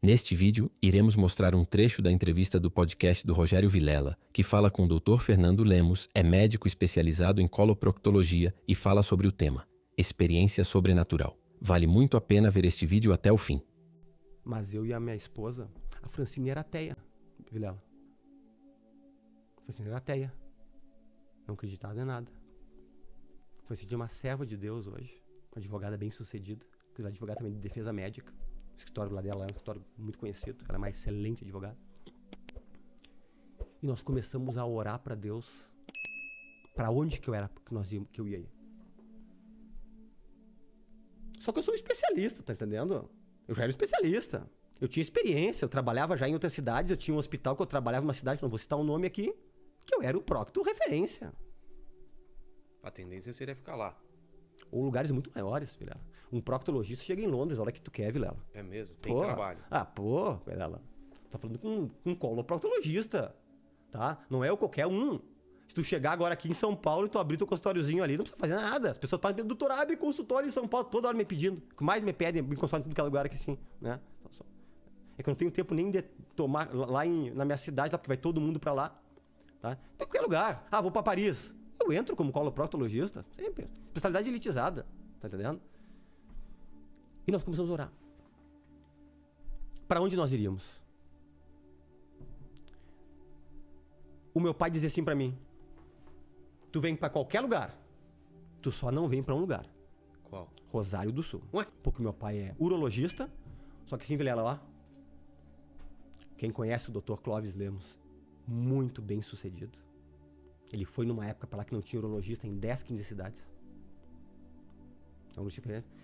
Neste vídeo, iremos mostrar um trecho da entrevista do podcast do Rogério Vilela, que fala com o Dr. Fernando Lemos, é médico especializado em coloproctologia e fala sobre o tema Experiência Sobrenatural. Vale muito a pena ver este vídeo até o fim. Mas eu e a minha esposa, a Francine era ateia, Vilela. A Francine era ateia. Não acreditava em nada. A Francine é uma serva de Deus hoje, uma advogada bem sucedida, ela é advogada também de defesa médica. O escritório lá dela é um escritório muito conhecido, ela é uma excelente advogada. E nós começamos a orar para Deus, para onde que eu ia ir. Só que eu sou um especialista, tá entendendo? Eu já era especialista. Eu tinha experiência, eu trabalhava já em outras cidades, eu tinha um hospital que eu trabalhava numa cidade, não vou citar o nome aqui, que eu era o procto referência. A tendência seria ficar lá. Ou lugares muito maiores, Vilela. Um proctologista chega em Londres a hora que tu quer, Vilela. É mesmo? Tem trabalho. Vilela. Tá falando com um coloproctologista, tá? Não é qualquer um. Se tu chegar agora aqui em São Paulo e tu abrir teu consultóriozinho ali, não precisa fazer nada. As pessoas podem pedir doutorado e consultório em São Paulo, toda hora me pedindo. O que mais me pedem é consultório em todo lugar aqui, sim, né? É que eu não tenho tempo nem de tomar lá na minha cidade, tá? Porque vai todo mundo pra lá, tá? Em qualquer lugar. Vou pra Paris. Eu entro como coloproctologista, sempre. Especialidade elitizada, tá entendendo? E nós começamos a orar. Para onde nós iríamos? O meu pai dizia assim para mim: tu vem para qualquer lugar, tu só não vem para um lugar. Qual? Rosário do Sul. Ué? Porque meu pai é urologista, só que assim, Vilela, lá. Quem conhece o Dr. Clóvis Lemos, muito bem sucedido. Ele foi numa época para lá que não tinha urologista em 10, 15 cidades.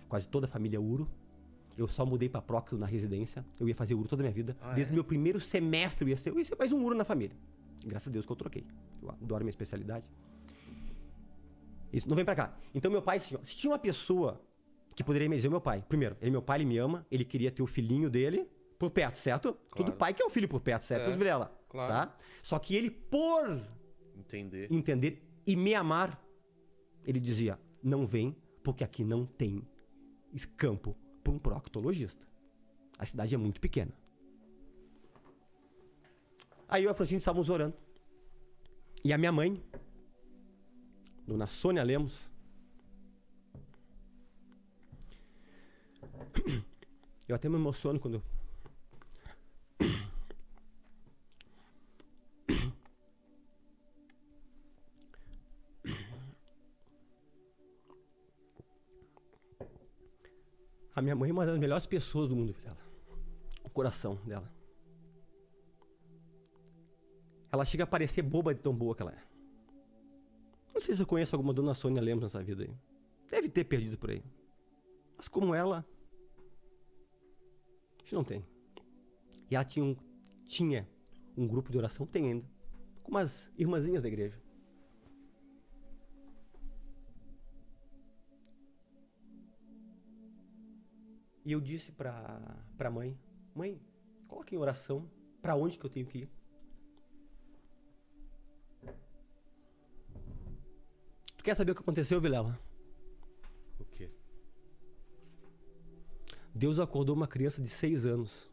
Quase toda a família é uro. Eu só mudei para procto na residência. Eu ia fazer uro toda a minha vida. Desde o meu primeiro semestre eu ia ser mais um uro na família. Graças a Deus que eu troquei. Eu adoro minha especialidade. Isso, não vem pra cá. Então meu pai, se tinha uma pessoa que poderia me dizer, meu pai, primeiro, meu pai, ele me ama, ele queria ter o filhinho dele por perto, certo? Claro. Todo pai quer o filho por perto, certo? Vilela, claro. Tá? Só que ele, por entender e me amar, ele dizia, não vem, porque aqui não tem campo para um proctologista. A cidade é muito pequena. Aí eu e a Francine estávamos orando. E a minha mãe, dona Sônia Lemos, eu até me emociono quando a minha mãe é uma das melhores pessoas do mundo, dela. O coração dela. Ela chega a parecer boba de tão boa que ela é. Não sei se eu conheço alguma dona Sônia Lemos nessa vida aí. Deve ter perdido por aí. Mas como ela, a gente não tem. E ela tinha um grupo de oração, tem ainda, com umas irmãzinhas da igreja. E eu disse pra mãe, coloque em oração pra onde que eu tenho que ir. Tu quer saber o que aconteceu, Vilela? O quê? Deus acordou uma criança de 6 anos.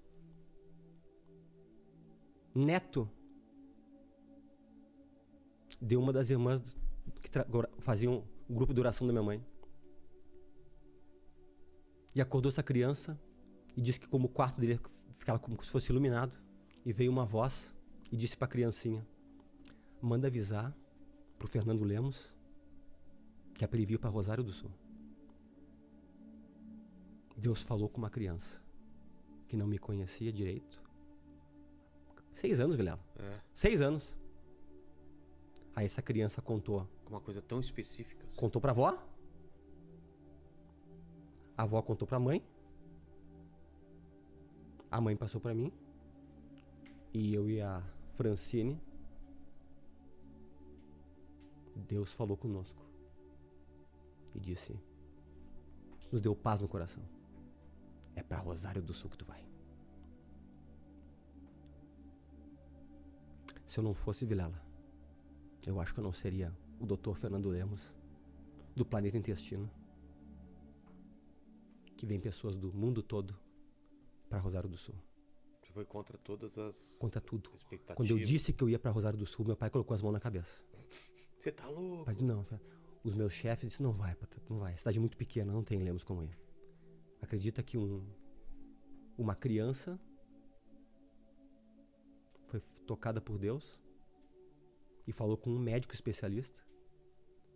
Neto de uma das irmãs que faziam o grupo de oração da minha mãe. E acordou essa criança e disse que como o quarto dele ficava como se fosse iluminado. E veio uma voz e disse para a criancinha, manda avisar pro Fernando Lemos que é para ele vir para Rosário do Sul. Deus falou com uma criança que não me conhecia direito. 6 anos, Vilela. 6 anos. Aí essa criança contou. Uma coisa tão específica. Assim. Contou pra avó. A avó contou pra mãe. A mãe passou pra mim. E eu e a Francine. Deus falou conosco. E disse, nos deu paz no coração. É pra Rosário do Sul que tu vai. Se eu não fosse Vilela, eu acho que eu não seria o Dr. Fernando Lemos, do Planeta Intestino, que vem pessoas do mundo todo para Rosário do Sul. Que foi contra todas as Contra tudo. expectativas. Quando eu disse que eu ia pra Rosário do Sul, meu pai colocou as mãos na cabeça. Você tá louco? Meu pai disse, não, os meus chefes disseram, não vai, não vai. Cidade é muito pequena, não tem Lemos como ir. Acredita que uma criança foi tocada por Deus e falou com um médico especialista,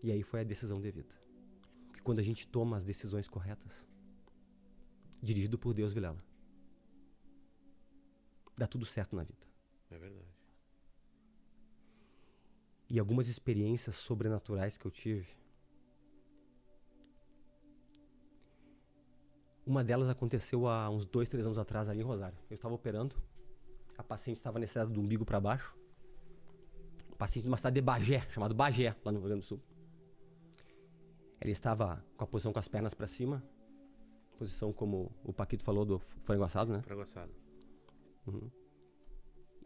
e aí foi a decisão devida. Porque quando a gente toma as decisões corretas, dirigido por Deus, Vilela, dá tudo certo na vida. É verdade. E algumas experiências sobrenaturais que eu tive, uma delas aconteceu há uns 2, 3 anos atrás ali em Rosário. Eu estava operando, a paciente estava nesse lado do umbigo para baixo, paciente de uma cidade de Bagé, chamado Bagé, lá no Rio Grande do Sul. Ela estava com a posição com as pernas para cima, posição como o Paquito falou do frango assado, né? Frango assado. Uhum.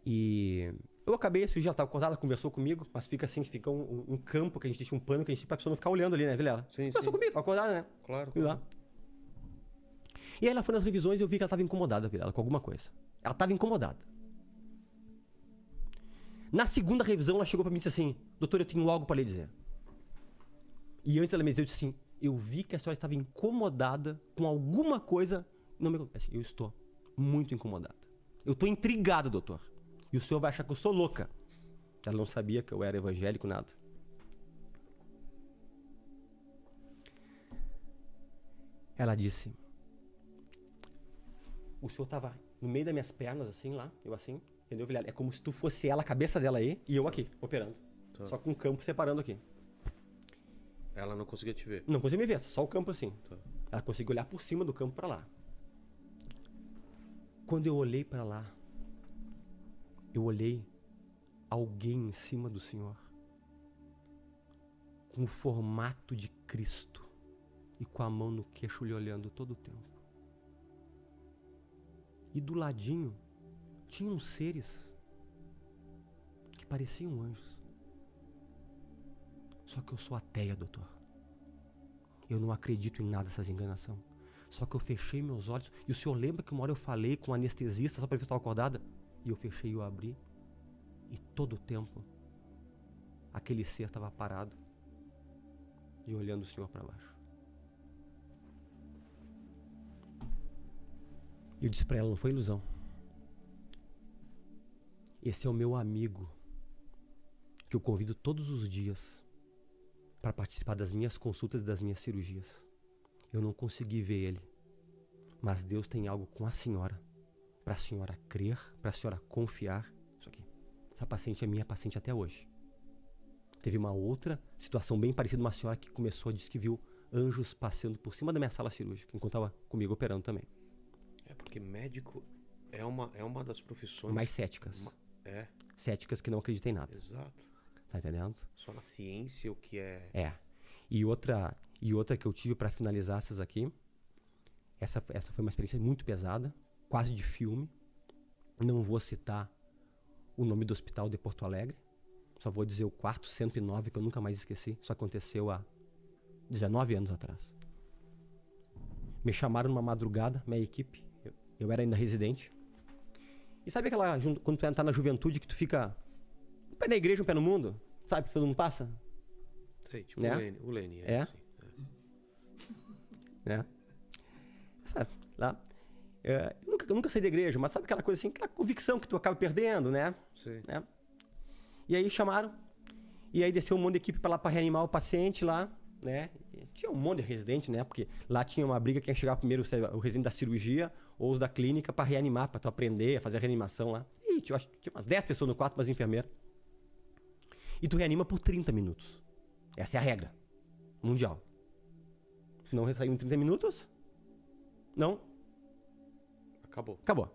E eu acabei, esse dia ela estava acordada, ela conversou comigo, mas fica assim, fica um campo que a gente deixa um pano que a gente pra pessoa não ficar olhando ali, né, Vilela? Sim, Conversou comigo, estava acordada, né? Claro. Fui lá. E aí ela foi nas revisões e eu vi que ela estava incomodada, Vilela, com alguma coisa. Ela estava incomodada. Na segunda revisão, ela chegou pra mim e disse assim, doutor, eu tenho algo para lhe dizer. E antes ela me disse assim, eu vi que a senhora estava incomodada com alguma coisa. Não me acontece. Eu estou muito incomodada. Eu estou intrigado, doutor. E o senhor vai achar que eu sou louca. Ela não sabia que eu era evangélico, nada. Ela disse, o senhor estava no meio das minhas pernas, assim, lá, eu assim, entendeu, Vilela? É como se tu fosse ela, a cabeça dela aí, e eu aqui, operando. Tá. Só com o campo separando aqui. Ela não conseguia te ver. Não conseguia me ver, só o campo assim. Tá. Ela conseguia olhar por cima do campo para lá. Quando eu olhei para lá, eu olhei alguém em cima do Senhor, com o formato de Cristo e com a mão no queixo lhe olhando todo o tempo. E do ladinho tinham seres que pareciam anjos. Só que eu sou ateia, doutor. Eu não acredito em nada dessas enganações. Só que eu fechei meus olhos. E o senhor lembra que uma hora eu falei com um anestesista só para ver se eu estava acordada? E eu fechei e eu abri. E todo o tempo, aquele ser estava parado e olhando o senhor para baixo. E eu disse para ela, não foi ilusão. Esse é o meu amigo, que eu convido todos os dias para participar das minhas consultas e das minhas cirurgias. Eu não consegui ver ele, mas Deus tem algo com a senhora, para a senhora crer, para a senhora confiar. Isso aqui. Essa paciente é minha paciente até hoje. Teve uma outra situação bem parecida, uma senhora que começou a dizer que viu anjos passando por cima da minha sala cirúrgica, enquanto estava comigo operando também. É porque médico é uma das profissões Mais céticas. É, Céticas que não acreditam em nada. exato. Tá entendendo? Só na ciência o que é. É. E outra que eu tive para finalizar essas aqui, essa foi uma experiência muito pesada, quase de filme. Não vou citar o nome do hospital de Porto Alegre, só vou dizer o quarto 109, que eu nunca mais esqueci. Isso aconteceu há 19 anos atrás. Me chamaram numa madrugada, minha equipe, eu era ainda residente. E sabe aquela, quando tu tá na juventude, que tu fica um pé na igreja, um pé no mundo? Sabe que todo mundo passa? Sei, tipo Né? o Lênin. É? Assim, Né? Sabe, lá. Eu nunca saí da igreja, mas sabe aquela coisa assim, aquela convicção que tu acaba perdendo, né? Sei. Né? E aí chamaram, e aí desceu um monte de equipe pra lá pra reanimar o paciente lá, né? E tinha um monte de residente, né? Porque lá tinha uma briga quem ia chegar primeiro, o residente da cirurgia ou os da clínica pra reanimar, pra tu aprender a fazer a reanimação lá. E tinha umas 10 pessoas no quarto, umas enfermeiras. E tu reanima por 30 minutos. Essa é a regra mundial. Se não saiu em 30 minutos, não, Acabou. acabou.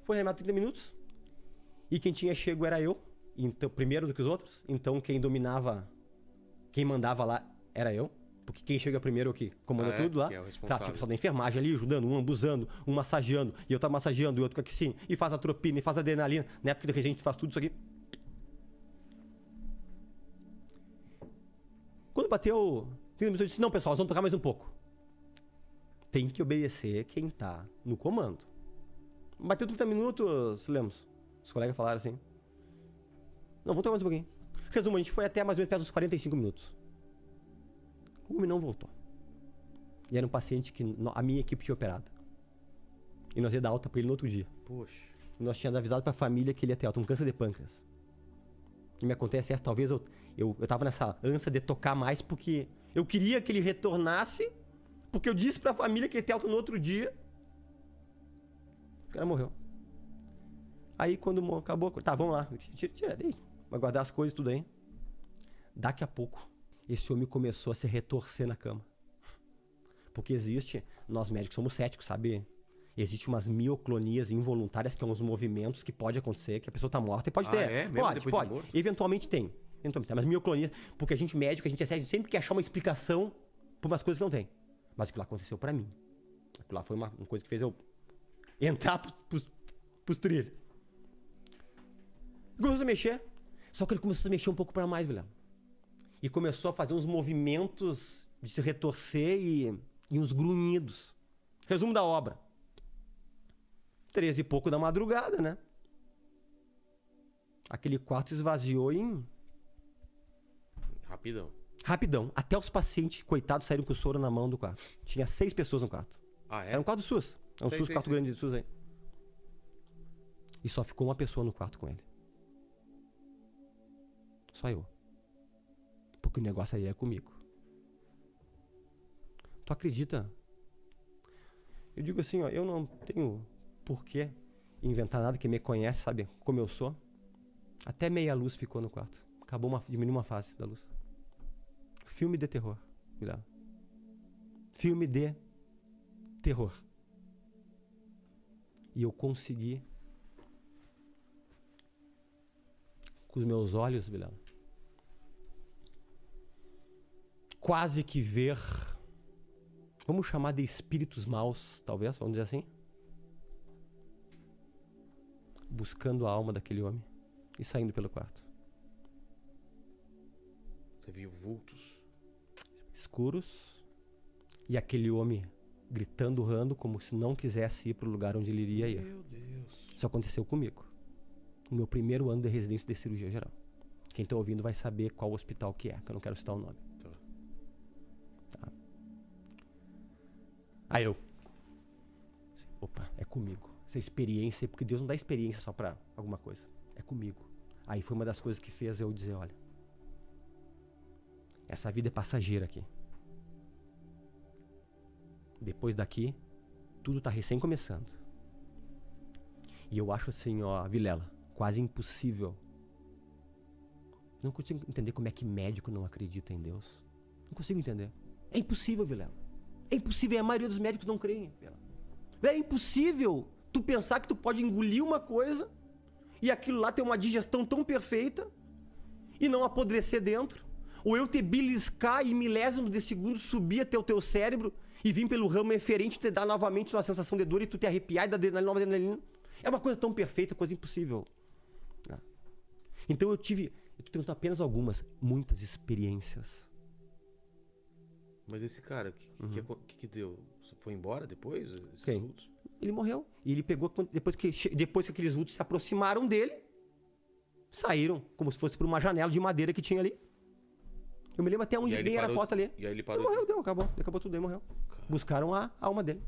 Foi reanimado 30 minutos. E quem tinha chego era eu, então, primeiro do que os outros. Então quem dominava, quem mandava lá era eu. Porque quem chega primeiro é o que comanda tudo lá. Que é o Tá, responsável. tinha o pessoal da enfermagem ali, ajudando, um abusando, um massageando, e eu tava massageando, e outro aqui sim, e faz atropina, e faz adrenalina. Na época que a gente faz tudo isso aqui. Quando bateu 30 minutos, eu disse, não, pessoal, nós vamos tocar mais um pouco. Tem que obedecer quem tá no comando. Bateu 30 minutos, Lemos. Os colegas falaram assim. Não, voltou mais um pouquinho. Resumo, a gente foi até mais ou menos perto dos 45 minutos. O homem não voltou. E era um paciente que a minha equipe tinha operado. E nós ia dar alta pra ele no outro dia. Poxa. E nós tínhamos avisado pra família que ele ia ter alta, um câncer de pâncreas. E me acontece essa, talvez eu tava nessa ânsia de tocar mais porque eu queria que ele retornasse, porque eu disse pra família que ele ia ter alta no outro dia. O cara morreu. Aí quando acabou, tá, vamos lá. Tira, vai guardar as coisas tudo aí. Daqui a pouco, esse homem começou a se retorcer na cama. Porque existe, nós médicos somos céticos, sabe? Existe umas mioclonias involuntárias, que são uns movimentos que pode acontecer, que a pessoa tá morta e pode ter. É? Mesmo Pode, depois de pode. morto? Eventualmente tem. Mas mioclonia, porque a gente médico, a gente sempre quer achar uma explicação por umas coisas que não tem. Mas aquilo lá aconteceu pra mim. Aquilo lá foi uma coisa que fez eu entrar pros trilhos. Ele começou a mexer, só que ele começou a mexer um pouco pra mais, velho. E começou a fazer uns movimentos de se retorcer e uns grunhidos. Resumo da obra. 13 e pouco da madrugada, né? Aquele quarto esvaziou Rapidão. Até os pacientes, coitados, saíram com o soro na mão do quarto. Tinha 6 pessoas no quarto. Ah, é? Era um quarto do SUS. É um SUS, quarto grande de SUS aí. E só ficou uma pessoa no quarto com ele. Só eu. Porque o negócio aí é comigo. Tu acredita? Eu digo assim, ó, eu não tenho porquê inventar nada, que me conhece, sabe como eu sou. Até meia luz ficou no quarto. Diminuiu uma fase da luz. Filme de terror. Milagre. Filme de terror. E eu consegui, com os meus olhos, Vilela, quase que ver, vamos chamar de espíritos maus, talvez, vamos dizer assim, buscando a alma daquele homem e saindo pelo quarto. Você viu vultos? Escuros, e aquele homem gritando, urrando, como se não quisesse ir para o lugar onde ele iria ir. Meu Deus. Isso aconteceu comigo. No meu primeiro ano de residência de cirurgia geral. Quem está ouvindo vai saber qual hospital que é, que eu não quero citar o nome. Tá. Aí eu... Opa, é comigo. Essa experiência, porque Deus não dá experiência só para alguma coisa. É comigo. Aí foi uma das coisas que fez eu dizer, olha, essa vida é passageira aqui. Depois daqui, tudo tá recém começando. E eu acho assim, ó, Vilela, quase impossível. Não consigo entender como é que médico não acredita em Deus. Não consigo entender. É impossível, Vilela. É impossível, a maioria dos médicos não creem, Vilela. É impossível tu pensar que tu pode engolir uma coisa e aquilo lá ter uma digestão tão perfeita e não apodrecer dentro. Ou eu te beliscar e milésimos de segundo subir até o teu cérebro e vir pelo ramo eferente te dar novamente uma sensação de dor e tu te arrepiar e dar nova adrenalina. É uma coisa tão perfeita, coisa impossível. Então eu tô tendo apenas muitas experiências. Mas esse cara, o que deu? Foi embora depois? Quem? Vultos? Ele morreu. E ele pegou, depois que aqueles vultos se aproximaram dele, saíram como se fosse por uma janela de madeira que tinha ali. Eu me lembro até onde bem era a porta ali. E aí ele parou. Ele morreu, acabou tudo, aí morreu. Cara. Buscaram a alma dele.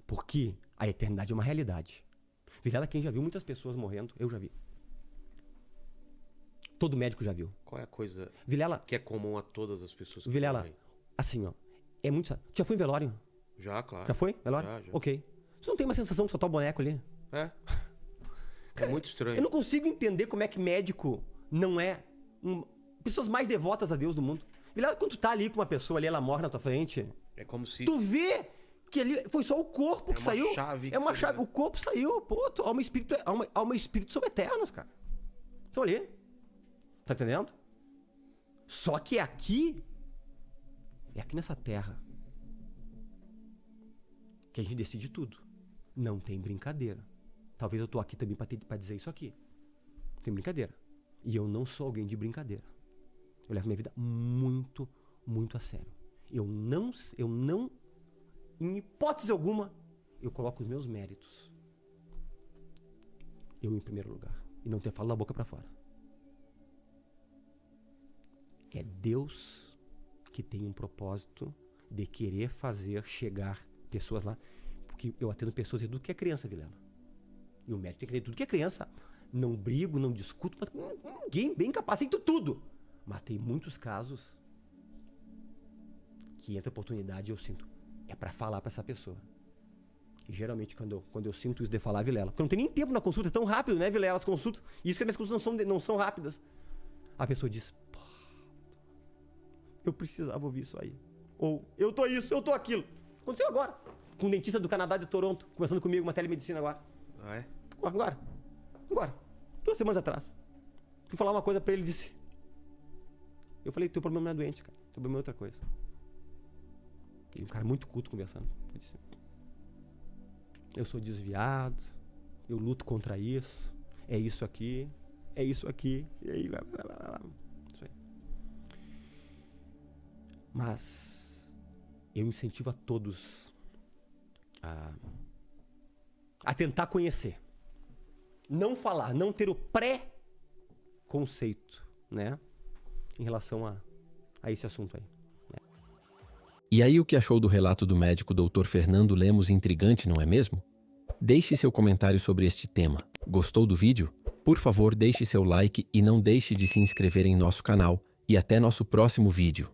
Porque a eternidade é uma realidade. Vilela, quem já viu muitas pessoas morrendo, eu já vi. Todo médico já viu. Qual é a coisa Vilela, que é comum a todas as pessoas que Vilela, morrem? assim, ó, é muito... Tu já foi em velório? Já, claro. Já foi? Velório? Já. Ok. Você não tem uma sensação que só tá o boneco ali? É. Cara, é muito estranho. Eu não consigo entender como é que médico não é... pessoas mais devotas a Deus do mundo. Vilela, quando tu tá ali com uma pessoa ali, ela morre na tua frente... É como se... Tu vê que ali foi só o corpo que saiu. Chave é uma que chave. foi, O corpo saiu. Pô, alma e espírito são eternos, cara. Estão ali. Tá entendendo? Só que é aqui nessa terra, que a gente decide tudo. Não tem brincadeira. Talvez eu tô aqui também pra dizer isso aqui. Não tem brincadeira. E eu não sou alguém de brincadeira. Eu levo minha vida muito, muito a sério. Eu não, em hipótese alguma, eu coloco os meus méritos. Eu em primeiro lugar. E não ter falo da boca pra fora. É Deus que tem um propósito de querer fazer chegar pessoas lá. Porque eu atendo pessoas de tudo que é criança, Vilela. E o médico tem que ter tudo que é criança. Não brigo, não discuto, mas ninguém bem capacito tudo. Mas tem muitos casos que entra oportunidade e eu sinto, é pra falar pra essa pessoa. E geralmente quando eu sinto isso de falar, Vilela, porque eu não tenho nem tempo na consulta, é tão rápido, né, Vilela, as consultas. E isso que as minhas consultas não são rápidas. A pessoa diz, pô, eu precisava ouvir isso aí. Ou, eu tô isso, eu tô aquilo. Aconteceu agora. Com um dentista do Canadá de Toronto, conversando comigo, uma telemedicina agora. Ah, é? Agora. 2 semanas atrás. Fui falar uma coisa pra ele e disse. Eu falei, teu problema não é doente, cara. Teu problema é outra coisa. E um cara muito culto conversando. Ele disse, eu sou desviado, eu luto contra isso, é isso aqui, e aí, isso aí. Mas eu incentivo a todos a tentar conhecer. Não falar, não ter o pré-conceito, né? Em relação a esse assunto aí. E aí, o que achou do relato do médico Dr. Fernando Lemos intrigante, não é mesmo? Deixe seu comentário sobre este tema. Gostou do vídeo? Por favor, deixe seu like e não deixe de se inscrever em nosso canal. E até nosso próximo vídeo.